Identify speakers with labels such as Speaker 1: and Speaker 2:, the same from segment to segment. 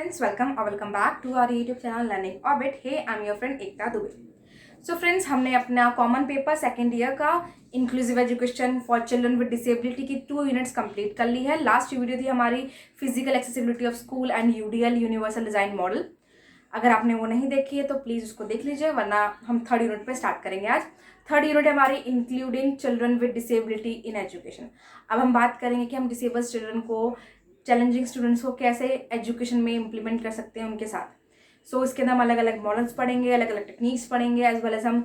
Speaker 1: friends, welcome back to our YouTube channel Learning Orbit. Hey, I'm your friend Ekta Dubey. So friends, हमने अपना common paper second year का inclusive education for children with disability की 2 units complete कर ली है. Last video थी हमारी physical accessibility of school and UDL universal design model. अगर आपने वो नहीं देखी है तो प्लीज़ उसको देख लीजिए, वरना हम थर्ड यूनिट पे स्टार्ट करेंगे आज. थर्ड यूनिट हमारी including children with disability in education. अब हम बात करेंगे कि हम डिसेबल्ड चिल्ड्रन को, चैलेंजिंग स्टूडेंट्स को कैसे एजुकेशन में इम्प्लीमेंट कर सकते हैं उनके साथ. सो इसके अंदर हम अलग अलग मॉडल्स पढ़ेंगे, अलग अलग टेक्निक्स पढ़ेंगे, एज वेल एज हम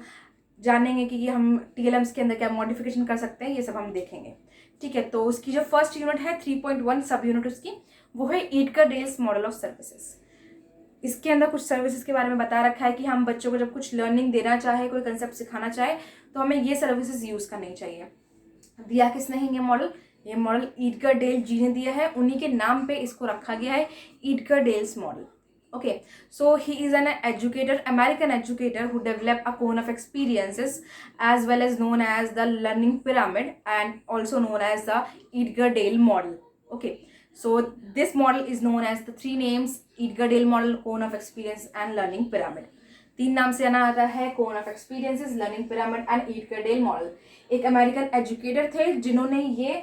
Speaker 1: जानेंगे कि हम TLMs के अंदर क्या मॉडिफिकेशन कर सकते हैं. ये सब हम देखेंगे. ठीक है, तो उसकी जो फर्स्ट यूनिट है 3.1 सब यूनिट उसकी, वो है एडगर-डेल्स मॉडल ऑफ सर्विसेज. इसके अंदर कुछ सर्विसेज के बारे में बता रखा है कि हम बच्चों को जब कुछ लर्निंग देना चाहे, कोई कंसेप्ट सिखाना चाहे, तो हमें ये सर्विसेज यूज़ करनी चाहिए. दिया किसने है ये मॉडल एडगर-डेल जी ने दिया है. उन्हीं के नाम पे इसको रखा गया है, Edgar-dells model. Okay, so he is an educator, American educator who developed a cone of experiences as well as known as the learning pyramid and also known as the Edgar-Dale model. Okay, so this model is known as the 3 names: Edgar-Dale model, cone of experience and learning pyramid. 3 नाम से जाना आता है: cone of experiences, learning pyramid and Edgar-Dale model. एक American educator थे जिन्होंने ये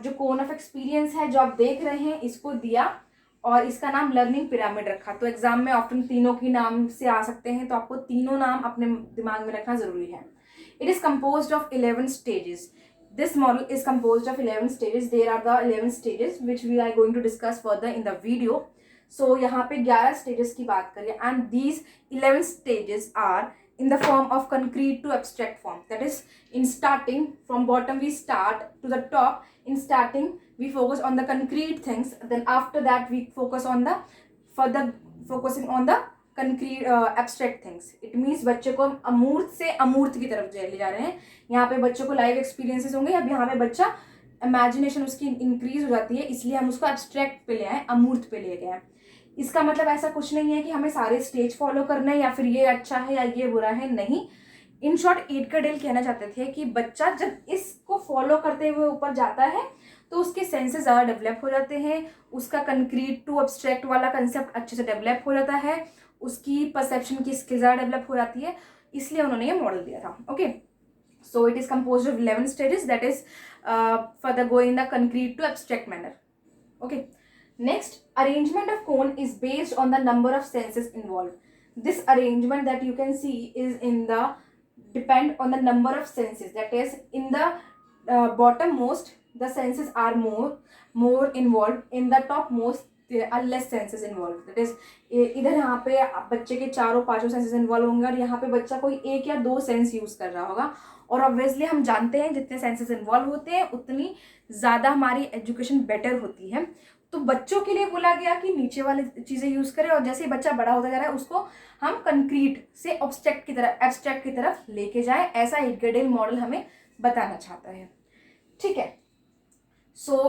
Speaker 1: जो cone of experience है जो आप देख रहे हैं इसको दिया और इसका नाम लर्निंग पिरामिड रखा. तो एग्जाम में ऑप्शन तीनों की नाम से आ सकते हैं, तो आपको तीनों नाम अपने दिमाग में रखना जरूरी है. It is composed of 11 stages. This model is composed of 11 stages. There are the 11 stages which we are going to discuss further in the video. So यहाँ पे 11 स्टेजेस की बात करें, and these 11 stages are in the form of concrete to abstract form. That is, in starting from bottom we start to the top. In starting we focus on the concrete things, then after that we focus on the further focusing on the concrete abstract things. It means बच्चे को अमूर्त से अमूर्त की तरफ ले जा रहे हैं. यहाँ पे बच्चों को लाइव एक्सपीरियंसेस होंगे. अब यहाँ पे बच्चा इमेजिनेशन उसकी इंक्रीज हो जाती है, इसलिए हम उसको एब्स्ट्रैक्ट पे ले आए, अमूर्त पे ले गए. इसका मतलब ऐसा कुछ नहीं है कि हमें सारे स्टेज फॉलो करना है या फिर ये अच्छा है या ये बुरा है, नहीं. इन शॉर्ट एडगर-डेल कहना चाहते थे कि बच्चा जब इसको फॉलो करते हुए ऊपर जाता है तो उसके सेंसेस ज़्यादा डेवलप हो जाते हैं, उसका कंक्रीट टू एब्स्ट्रैक्ट वाला कंसेप्ट अच्छे से डेवलप हो जाता है, उसकी परसेप्शन की स्किल ज़्यादा डेवलप हो जाती है. इसलिए उन्होंने ये मॉडल दिया था. Okay, so it is compose of 11 stages, that is for the going the concrete to abstract manner. Okay, next, arrangement of cone is based on the number of senses involved. This arrangement that you can see is depend on the number of senses. That is, in the bottommost the senses are more involved. In the topmost there are less senses involved. That is, इधर यहाँ पे बच्चे के 4-5 senses involve होंगे और यहाँ पे बच्चा कोई 1 या 2 सेंस यूज कर रहा होगा. और ऑब्वियसली हम जानते हैं जितने सेंसेस इन्वॉल्व होते हैं उतनी ज़्यादा हमारी एजुकेशन बेटर होती है. तो बच्चों के लिए बोला गया कि नीचे वाली चीज़ें यूज़ करें, और जैसे ही बच्चा बड़ा होता जा रहा है उसको हम कंक्रीट से एब्स्ट्रैक्ट की तरफ लेके जाएं. ऐसा एडगर-डेल मॉडल हमें बताना चाहता है. ठीक है, सो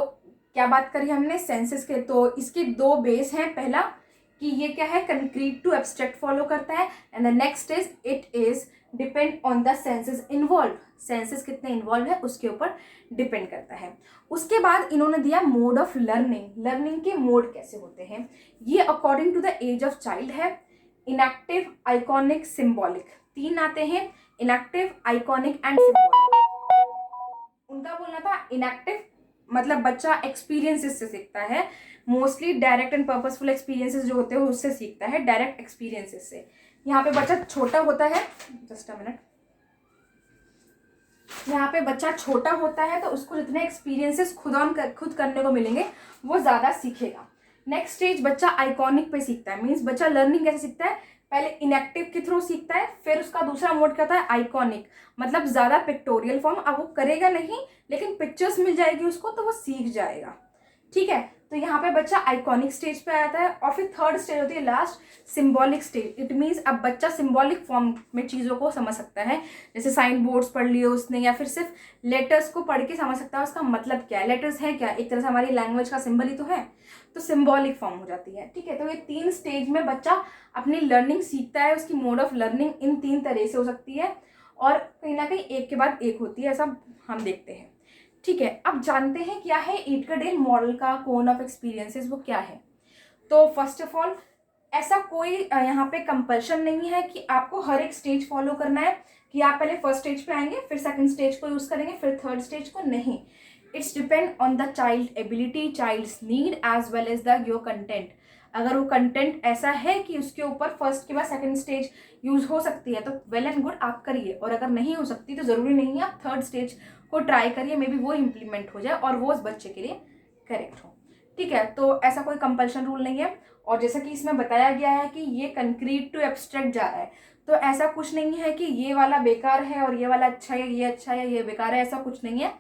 Speaker 1: क्या बात करी हमने सेंसेस के, तो इसके 2 बेस हैं. पहला कि ये क्या है, कंक्रीट टू एब्स्ट्रैक्ट फॉलो करता है, and the next is it is depend on the senses involve. Senses कितने इन्वॉल्व है उसके ऊपर डिपेंड करता है. उसके बाद इन्होंने दिया मोड ऑफ लर्निंग. लर्निंग के मोड कैसे होते हैं ये according to the age of child है. इनएक्टिव, आइकॉनिक, सिंबॉलिक 3 आते हैं. Enactive, iconic and symbolic. उनका बोलना था इनएक्टिव मतलब बच्चा एक्सपीरियंसेस से सीखता है. Mostly direct and purposeful experiences जो होते हैं उससे सीखता है, डायरेक्ट एक्सपीरियंसेस से. यहाँ पे बच्चा छोटा होता है, जस्ट अ मिनट, यहाँ पे बच्चा छोटा होता है तो उसको जितने एक्सपीरियंसेस खुद करने को मिलेंगे वो ज़्यादा सीखेगा. नेक्स्ट स्टेज बच्चा आइकॉनिक पे सीखता है. मीन्स बच्चा लर्निंग कैसे सीखता है, पहले इनएक्टिव के थ्रू सीखता है, फिर उसका दूसरा मोड क्या होता है, आइकॉनिक, मतलब ज़्यादा पिक्टोरियल फॉर्म. अब वो करेगा नहीं लेकिन पिक्चर्स मिल जाएगी उसको तो वो सीख जाएगा. ठीक है, तो यहाँ पे बच्चा आइकॉनिक स्टेज पे आता है. और फिर थर्ड स्टेज होती है last, symbolic stage. It means अब बच्चा सिंबॉलिक फॉर्म में चीज़ों को समझ सकता है. जैसे साइन बोर्ड्स पढ़ लिए उसने, या फिर सिर्फ लेटर्स को पढ़ के समझ सकता है उसका मतलब क्या है. लेटर्स है क्या, एक तरह से हमारी लैंग्वेज का सिंबल ही तो है, तो सिंबॉलिक फॉर्म हो जाती है. ठीक है, तो ये 3 स्टेज में बच्चा अपनी लर्निंग सीखता है. उसकी मोड ऑफ लर्निंग इन 3 तरह से हो सकती है और कहीं ना कहीं एक के बाद एक होती है, ऐसा हम देखते हैं. ठीक है, अब जानते हैं क्या है एडगर-डेल मॉडल का कोन ऑफ एक्सपीरियंसेस, वो क्या है. तो फर्स्ट ऑफ ऑल ऐसा कोई यहाँ पे कंपल्शन नहीं है कि आपको हर एक स्टेज फॉलो करना है, कि आप पहले फर्स्ट स्टेज पे आएंगे, फिर सेकंड स्टेज को यूज़ करेंगे, फिर थर्ड स्टेज को। नहीं, it's depend on the child ability, child's need as well as the your content. अगर वो कंटेंट ऐसा है कि उसके ऊपर फर्स्ट के बाद सेकंड स्टेज यूज़ हो सकती है तो वेल एंड गुड, आप करिए। और अगर नहीं हो सकती तो ज़रूरी नहीं है आप थर्ड स्टेज को ट्राई करिए, मे बी वो इम्प्लीमेंट हो जाए और वो उस बच्चे के लिए करेक्ट हो। ठीक है, तो ऐसा कोई कंपल्शन रूल नहीं है। और जैसा कि इसमें बताया गया है कि ये कंक्रीट टू एब्स्ट्रैक्ट जा रहा है, तो ऐसा कुछ नहीं है कि ये वाला बेकार है और ये वाला अच्छा है, ये अच्छा है, ये बेकार है, ऐसा कुछ नहीं है।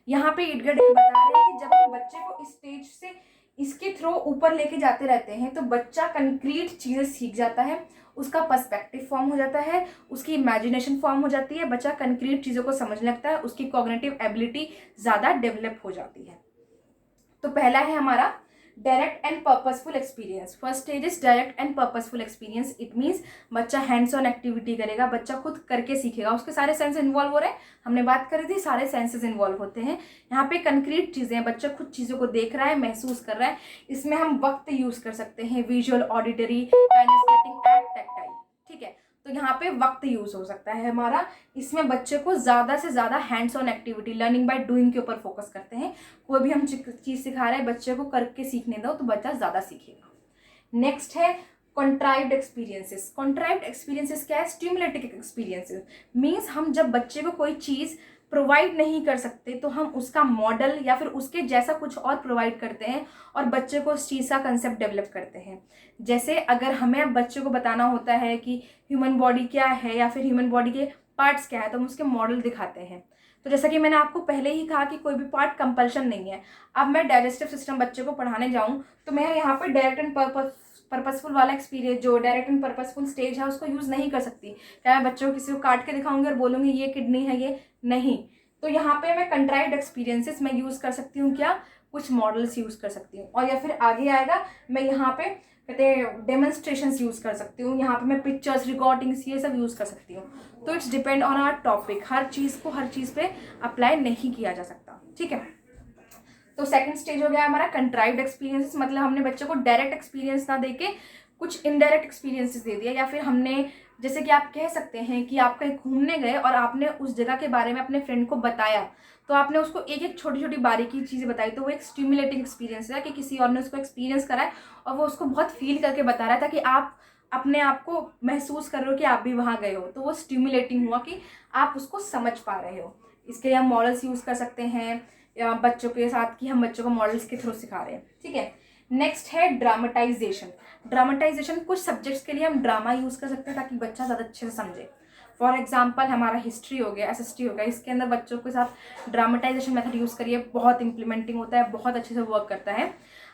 Speaker 1: यहाँ पे इडगड बता रहे हैं कि जब हम बच्चे को इस स्टेज से इसके थ्रू ऊपर लेके जाते रहते हैं तो बच्चा कंक्रीट चीज़ें सीख जाता है, उसका पर्सपेक्टिव फॉर्म हो जाता है, उसकी इमेजिनेशन फॉर्म हो जाती है, बच्चा कंक्रीट चीज़ों को समझने लगता है, उसकी कॉग्निटिव एबिलिटी ज़्यादा डेवलप हो जाती है। तो पहला है हमारा direct and purposeful experience. First stage is direct and purposeful experience. It means बच्चा हैंड्स ऑन एक्टिविटी करेगा, बच्चा खुद करके सीखेगा, उसके सारे सेंस इन्वॉल्व हो रहे हैं। हमने बात करी थी, सारे सेंसेस इन्वॉल्व होते हैं। यहाँ पे कंक्रीट चीज़ें हैं, बच्चा खुद चीज़ों को देख रहा है, महसूस कर रहा है। इसमें हम वक्त यूज़ कर सकते हैं, visual, auditory, kinaesthetic and tactile. ठीक है, तो यहाँ पे वक्त यूज हो सकता है हमारा। इसमें बच्चे को ज़्यादा से ज़्यादा hands on activity, learning by doing के ऊपर फोकस करते हैं। कोई भी हम चीज़ सिखा रहे हैं, बच्चे को करके सीखने दो तो बच्चा ज़्यादा सीखेगा। नेक्स्ट है कॉन्ट्राइव्ड एक्सपीरियंसेस। कॉन्ट्राइव्ड एक्सपीरियंसेस क्या है? Stimulating experiences. मीन्स हम जब बच्चे को कोई चीज़ प्रोवाइड नहीं कर सकते तो हम उसका मॉडल या फिर उसके जैसा कुछ और प्रोवाइड करते हैं और बच्चे को उस चीज़ का कंसेप्ट डेवलप करते हैं। जैसे अगर हमें अब बच्चे को बताना होता है कि ह्यूमन बॉडी क्या है या फिर ह्यूमन बॉडी के पार्ट्स क्या है, तो हम उसके मॉडल दिखाते हैं। तो जैसा कि मैंने आपको पहले ही कहा कि कोई भी पार्ट कंपल्शन नहीं है। अब मैं डाइजेस्टिव सिस्टम बच्चे को पढ़ाने जाऊँ तो मैं यहाँ पर डायरेक्ट एंड पर्पसफुल वाला एक्सपीरियंस, जो डायरेक्ट एंड पर्पसफुल स्टेज है, उसको यूज़ नहीं कर सकती। क्या मैं बच्चों को किसी को काट के दिखाऊंगी और बोलूँगी ये किडनी है, ये नहीं। तो यहाँ पे मैं कंट्राइव्ड एक्सपीरियंसेस मैं यूज़ कर सकती हूँ, क्या कुछ मॉडल्स यूज़ कर सकती हूँ। और या फिर आगे आएगा, मैं यहाँ पे कहते हैं डेमोन्स्ट्रेशंस यूज़ कर सकती हूँ, यहाँ पे मैं पिक्चर्स, रिकॉर्डिंग्स, ये सब यूज़ कर सकती हूँ। तो it's depend on our topic, हर चीज़ को हर चीज़ पे अप्लाई नहीं किया जा सकता। ठीक है, तो सेकंड स्टेज हो गया हमारा कंट्राइव्ड एक्सपीरियंसेस। मतलब हमने बच्चे को डायरेक्ट एक्सपीरियंस ना देके कुछ इनडायरेक्ट एक्सपीरियंसेस दे दिया, या फिर हमने, जैसे कि आप कह सकते हैं कि आप कहीं घूमने गए और आपने उस जगह के बारे में अपने फ्रेंड को बताया, तो आपने उसको एक एक छोटी छोटी बारीकी चीज़ें बताई, तो वो एक स्टिमुलेटिंग एक्सपीरियंस है कि किसी और ने उसको एक्सपीरियंस करा है और वो उसको बहुत फील करके बता रहा था कि आप अपने आप को महसूस कर रहे हो कि आप भी वहाँ गए हो। तो वो स्टिमुलेटिंग हुआ कि आप उसको समझ पा रहे हो। इसके लिए हम मॉडल्स यूज़ कर सकते हैं या बच्चों के साथ, कि हम बच्चों को मॉडल्स के थ्रू सिखा रहे हैं। ठीक है, नेक्स्ट है ड्रामेटाइजेशन। ड्रामेटाइजेशन, कुछ सब्जेक्ट्स के लिए हम ड्रामा यूज़ कर सकते हैं ताकि बच्चा ज़्यादा अच्छे से समझे। फॉर एग्जाम्पल हमारा हिस्ट्री हो गया, SST हो गया, इसके अंदर बच्चों के साथ ड्रामेटाइजेशन मेथड यूज़ करिए, बहुत इंप्लीमेंटिंग होता है, बहुत अच्छे से वर्क करता है।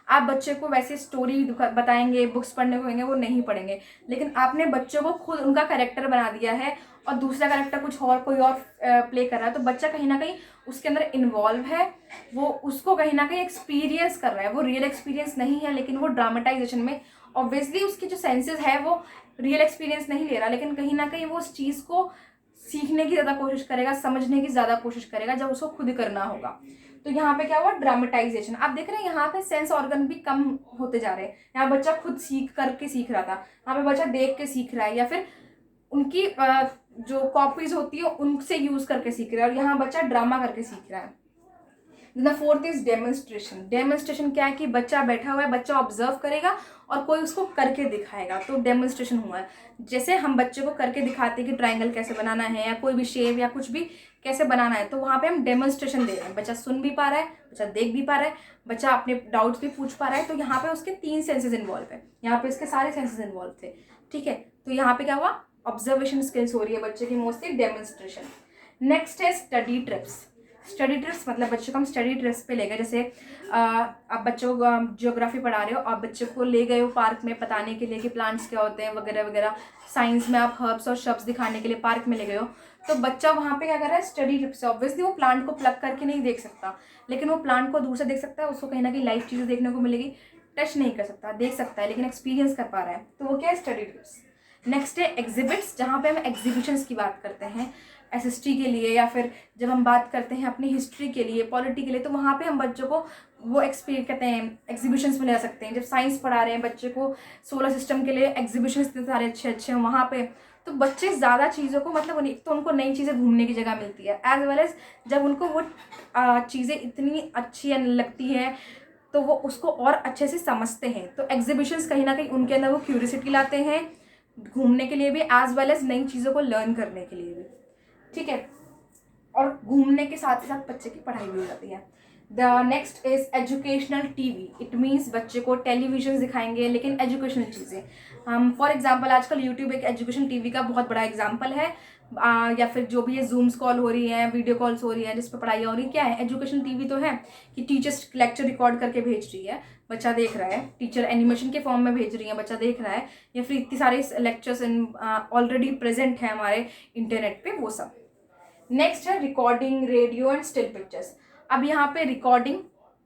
Speaker 1: आप बच्चे को वैसे स्टोरी बताएंगे, बुक्स पढ़ने को कहेंगे, वो नहीं पढ़ेंगे, लेकिन आपने बच्चों को खुद उनका कैरेक्टर बना दिया है और दूसरा कैरेक्टर कुछ और कोई और प्ले कर रहा है, तो बच्चा कहीं ना कहीं उसके अंदर इन्वॉल्व है, वो उसको कहीं ना कहीं एक्सपीरियंस कर रहा है। वो रियल एक्सपीरियंस नहीं है, लेकिन वो ड्रामेटाइजेशन में ऑब्वियसली उसके जो सेंसेस है वो रियल एक्सपीरियंस नहीं ले रहा, लेकिन कहीं ना कहीं वो उस चीज़ को सीखने की ज़्यादा कोशिश करेगा, समझने की ज़्यादा कोशिश करेगा जब उसको खुद करना होगा। तो यहाँ पे क्या हुआ? ड्रामेटाइजेशन। आप देख रहे हैं यहाँ पे सेंस ऑर्गन भी कम होते जा रहे हैं। यहाँ बच्चा खुद सीख करके सीख रहा था, यहाँ पे बच्चा देख के सीख रहा है या फिर उनकी जो कॉपीज होती है उनसे यूज करके सीख रहा है, और यहाँ बच्चा ड्रामा करके सीख रहा है। The fourth is demonstration. Demonstration क्या है कि बच्चा बैठा हुआ है, बच्चा ऑब्जर्व करेगा और कोई उसको करके दिखाएगा, तो डेमोन्स्ट्रेशन हुआ है। जैसे हम बच्चे को करके दिखाते हैं कि ट्राइंगल कैसे बनाना है या कोई भी शेप या कुछ भी कैसे बनाना है, तो वहाँ पे हम डेमोन्स्ट्रेशन दे रहे हैं। बच्चा सुन भी पा रहा है, बच्चा देख भी पा रहा है, बच्चा अपने डाउट्स भी पूछ पा रहा है। तो यहाँ पे उसके 3 सेंसेस इन्वॉल्व है, यहाँ पे इसके सारे सेंसेस इन्वॉल्व थे। ठीक है, तो यहाँ पे क्या हुआ? ऑब्जर्वेशन स्किल्स हो रही है बच्चे की, मोस्टली डेमोन्स्ट्रेशन। नेक्स्ट है स्टडी ट्रिप्स। स्टडी ट्रिप्स मतलब बच्चों को हम स्टडी ट्रिप्स पे ले गए। जैसे आप बच्चों को ज्योग्राफी पढ़ा रहे हो, आप बच्चों को ले गए हो पार्क में बताने के लिए कि प्लांट्स क्या होते हैं वगैरह वगैरह। साइंस में आप हर्ब्स और शब्स दिखाने के लिए पार्क में ले गए हो, तो बच्चा वहाँ पे क्या कर रहा है? स्टडी ट्रिप से। ऑब्वियसली वो प्लांट को प्लग करके नहीं देख सकता, लेकिन वो प्लांट को दूर से देख सकता है, उसको कहीं ना कहीं लाइव चीज़ें देखने को मिलेगी। टच नहीं कर सकता, देख सकता है, लेकिन एक्सपीरियंस कर पा रहा है, तो वो क्या है? Study trips. नेक्स्ट है एग्जिबिट्स, जहाँ पे हम एग्जीबिशंस की बात करते हैं SST के लिए, या फिर जब हम बात करते हैं अपनी हिस्ट्री के लिए, पॉलिटी के लिए, तो वहाँ पे हम बच्चों को वो कहते हैं एग्जीबिशंस में ले जा सकते हैं। जब साइंस पढ़ा रहे हैं बच्चे को, सोलर सिस्टम के लिए एग्जीबिशंस इतने सारे अच्छे अच्छे हैं वहाँ पे, तो बच्चे ज़्यादा चीज़ों को मतलब तो उनको नई चीज़ें घूमने की जगह मिलती है, एज वेल एज जब उनको वो चीज़ें इतनी अच्छी लगती हैं तो वो उसको और अच्छे से समझते हैं। तो एग्जीबिशंस कहीं ना कहीं उनके अंदर वो क्यूरियोसिटी लाते हैं घूमने के लिए भी, एज वेल एज नई चीज़ों को लर्न करने के लिए भी, ठीक है। और घूमने के साथ ही साथ बच्चे की पढ़ाई भी हो जाती है। The next is educational TV. It means बच्चे को टेलीविजन दिखाएंगे लेकिन एजुकेशनल चीज़ें। हम फॉर एग्जाम्पल आजकल यूट्यूब एक एजुकेशन टीवी का बहुत बड़ा एग्जाम्पल है, या फिर जो भी ये जूम्स कॉल हो रही है, वीडियो कॉल्स हो रही है जिस पर पढ़ाइयाँ हो रही है, क्या है एजुकेशन टीवी तो है कि टीचर्स लेक्चर रिकॉर्ड करके भेज रही है, बच्चा देख रहा है, टीचर एनिमेशन के फॉर्म में भेज रही है, बच्चा देख रहा है, या फिर इतनी सारे लेक्चर्स ऑलरेडी प्रेजेंट है हमारे इंटरनेट पे, वो सब। नेक्स्ट है recording, radio and still pictures. अब यहाँ पे रिकॉर्डिंग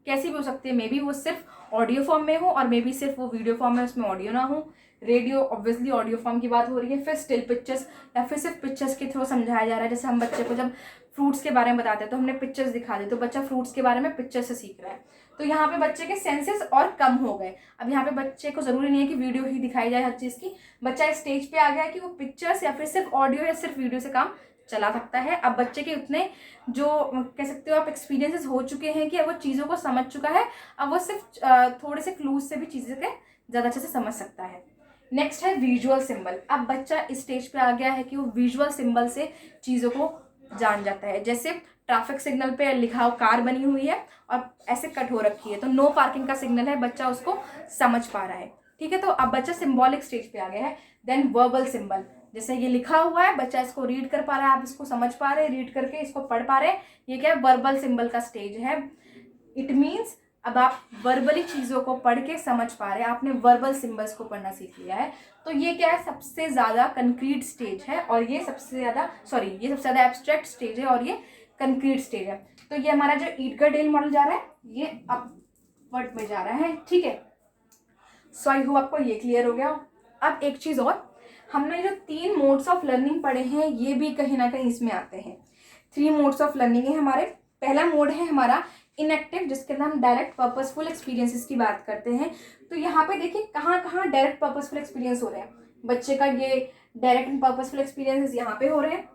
Speaker 1: कैसी भी हो सकती है, मे बी वो सिर्फ ऑडियो फॉर्म में हो और मे बी सिर्फ वो वीडियो फॉर्म में उसमें ऑडियो ना हो। रेडियो ऑब्वियसली ऑडियो फॉर्म की बात हो रही है। फिर स्टिल पिक्चर्स, या फिर सिर्फ पिक्चर्स के थ्रू समझाया जा रहा है। जैसे हम बच्चे को जब फ्रूट्स के बारे में बताते हैं तो हमने पिक्चर्स दिखा दी, तो बच्चा फ्रूट्स के बारे में पिक्चर से सीख रहा है। तो यहाँ पे बच्चे के सेंसेस और कम हो गए। अब यहाँ पे बच्चे को जरूरी नहीं है कि वीडियो ही दिखाई जाए हर चीज़ की, बच्चा इस स्टेज पे आ गया है कि वो पिक्चर्स या फिर सिर्फ ऑडियो या सिर्फ वीडियो से काम चला सकता है। अब बच्चे के उतने जो कह सकते हो आप एक्सपीरियंसेस हो चुके हैं कि अब वो चीज़ों को समझ चुका है, अब वो सिर्फ थोड़े से क्लूज से भी चीज़ें के ज़्यादा अच्छे से समझ सकता है। नेक्स्ट है विजुअल सिंबल। अब बच्चा इस स्टेज पे आ गया है कि वो विजुअल सिंबल से चीज़ों को जान जाता है। जैसे ट्रैफिक सिग्नल पे लिखा हो कार बनी हुई है और ऐसे कट हो रखी है तो नो पार्किंग का सिग्नल है, बच्चा उसको समझ पा रहा है, ठीक है। तो अब बच्चा सिंबॉलिक स्टेज पे आ गया है। देन वर्बल सिंबल, जैसे ये लिखा हुआ है बच्चा इसको रीड कर पा रहा है, आप इसको समझ पा रहे हैं, रीड करके इसको पढ़ पा रहे हैं, ये क्या है वर्बल सिंबल का स्टेज है। इट मीन्स अब आप वर्बली चीज़ों को पढ़ के समझ पा रहे हैं, आपने वर्बल सिंबल्स को पढ़ना सीख लिया है। तो ये क्या है सबसे ज़्यादा कंक्रीट स्टेज है, और ये सबसे ज़्यादा एब्स्ट्रैक्ट स्टेज है और ये कंक्रीट स्टेज है। तो ये हमारा जो ईटगरडेल मॉडल जा रहा है ये अपवर्ड में जा रहा है, ठीक है। सो आई होप आपको ये क्लियर हो गया। अब एक चीज़ और, हमने जो 3 मोड्स ऑफ लर्निंग पढ़े हैं ये भी कहीं ना कहीं इसमें आते हैं। 3 मोड्स ऑफ लर्निंग है हमारे। पहला मोड है हमारा इनएक्टिव, जिसके अंदर हम डायरेक्ट पर्पसफुल एक्सपीरियंसेस की बात करते हैं। तो यहाँ पे देखिए कहाँ कहाँ डायरेक्ट पर्पसफुल एक्सपीरियंस हो रहे हैं बच्चे का। ये डायरेक्ट एंड पर्पसफुल एक्सपीरियंसेस यहाँ पे हो रहे हैं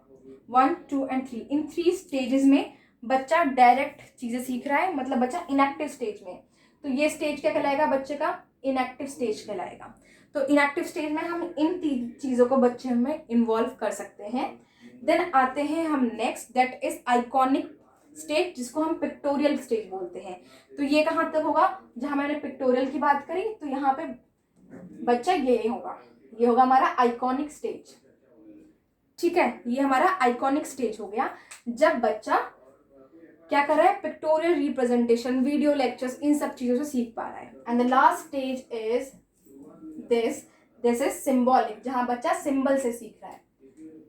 Speaker 1: 1, 2 एंड 3। इन 3 स्टेजेस में बच्चा डायरेक्ट चीज़ें सीख रहा है, मतलब बच्चा इनएक्टिव स्टेज में। तो ये स्टेज क्या कहलाएगा बच्चे का, इनएक्टिव स्टेज कहलाएगा। तो इनएक्टिव स्टेज में हम इन 3 चीज़ों को बच्चे में इन्वॉल्व कर सकते हैं। देन आते हैं हम next, that is iconic stage, जिसको हम पिक्टोरियल स्टेज बोलते हैं। तो ये कहाँ तक होगा, जहाँ मैंने पिक्टोरियल की बात करी तो यहाँ पे बच्चा ये होगा हमारा आइकॉनिक स्टेज, ठीक है। ये हमारा आइकॉनिक स्टेज हो गया जब बच्चा क्या कर रहा है, पिक्टोरियल रिप्रेजेंटेशन, वीडियो लेक्चर्स, इन सब चीज़ों से सीख पा रहा है। And the last stage is this is symbolic, जहाँ बच्चा सिंबल से सीख रहा है,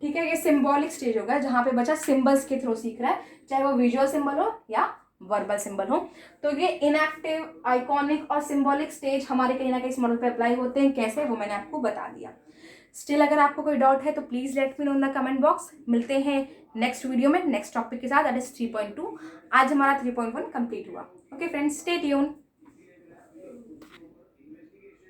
Speaker 1: ठीक है। ये सिंबॉलिक स्टेज होगा जहाँ पे बच्चा सिंबल्स के थ्रू सीख रहा है, चाहे वो विजुअल सिंबल हो या वर्बल सिंबल हो। तो ये इनएक्टिव, आइकॉनिक और सिंबॉलिक स्टेज हमारे कहीं ना कहीं इस मॉडल पे अप्लाई होते हैं। कैसे, वो मैंने आपको बता दिया। स्टिल अगर आपको कोई डाउट है तो please let me know in the comment box. मिलते हैं नेक्स्ट वीडियो में नेक्स्ट टॉपिक के साथ, दैट इज 3.2। आज हमारा 3.1 कंप्लीट हुआ। Okay friends, stay tune.